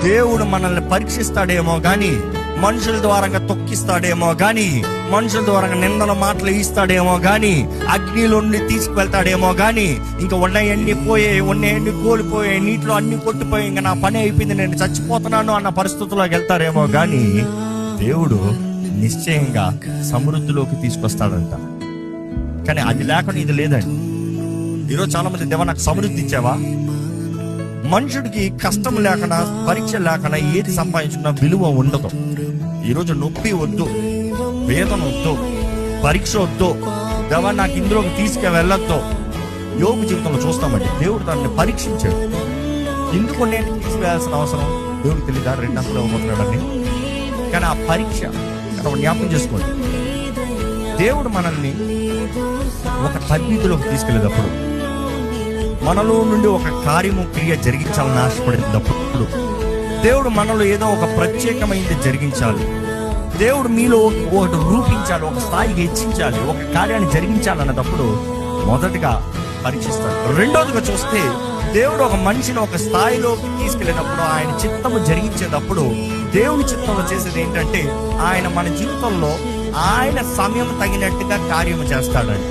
దేవుడు మనల్ని పరీక్షిస్తాడేమో గాని, మనుషుల ద్వారా తొక్కిస్తాడేమో గాని, మనుషుల ద్వారా నిందల మాటలు ఇస్తాడేమో గాని, అగ్నిలో నుండి తీసుకువెళ్తాడేమో గాని, ఇంకా ఉన్నాయన్నీ పోయాయి, ఉన్నాయన్నీ కోల్పోయాయి, నీటిలో అన్ని కొట్టిపోయి ఇంకా నా పని అయిపోయింది, నేను చచ్చిపోతున్నాను అన్న పరిస్థితుల్లోకి వెళ్తారేమో గాని, దేవుడు నిశ్చయంగా సమృద్ధిలోకి తీసుకొస్తాడంట. కానీ అది లేకుండా ఇది లేదండి. ఈరోజు చాలా మంది, దేవా నాకు సమృద్ధి ఇచ్చావా? మనుషుడికి కష్టం లేకుండా, పరీక్ష లేకుండా ఏది సంపాదించుకున్న విలువ ఉండదు. ఈరోజు నొప్పి వద్దు, వేదన వద్దు, పరీక్ష వద్దు, దేవా నాకు ఇందులోకి తీసుకువెళ్ళొద్దు. యోబు జీవితంలో చూస్తామండి, దేవుడు తనని పరీక్షించాడు. ఎందుకు నేను తీసుకువెళ్ళాల్సిన అవసరం దేవుడికి తెలియదా? 2 అంతలు ఇవ్వబోతున్నాడని. కానీ ఆ పరీక్ష జ్ఞాపకం చేసుకోండి, దేవుడు మనల్ని ఒక పరిమితిలోకి తీసుకెళ్ళేటప్పుడు, మనలో నుండి ఒక కార్యము క్రియ జరిగించాలని ఆశపడేటప్పుడు, దేవుడు మనలో ఏదో ఒక ప్రత్యేకమైనది జరిగించాలి, దేవుడు మీలో ఒకటి రూపించాలి, ఒక స్థాయికి హెచ్చించాలి, ఒక కార్యాన్ని జరిగించాలన్నప్పుడు మొదటిగా పరీక్షిస్తాడు. రెండోదిగా చూస్తే, దేవుడు ఒక మనిషిని ఒక స్థాయిలోకి తీసుకెళ్ళేటప్పుడు, ఆయన చిత్తము జరిగించేటప్పుడు, దేవుని చిత్తంలో చేసేది ఏంటంటే, ఆయన మన జీవితంలో ఆయన సమయం తగినట్టుగా కార్యము చేస్తాడండి.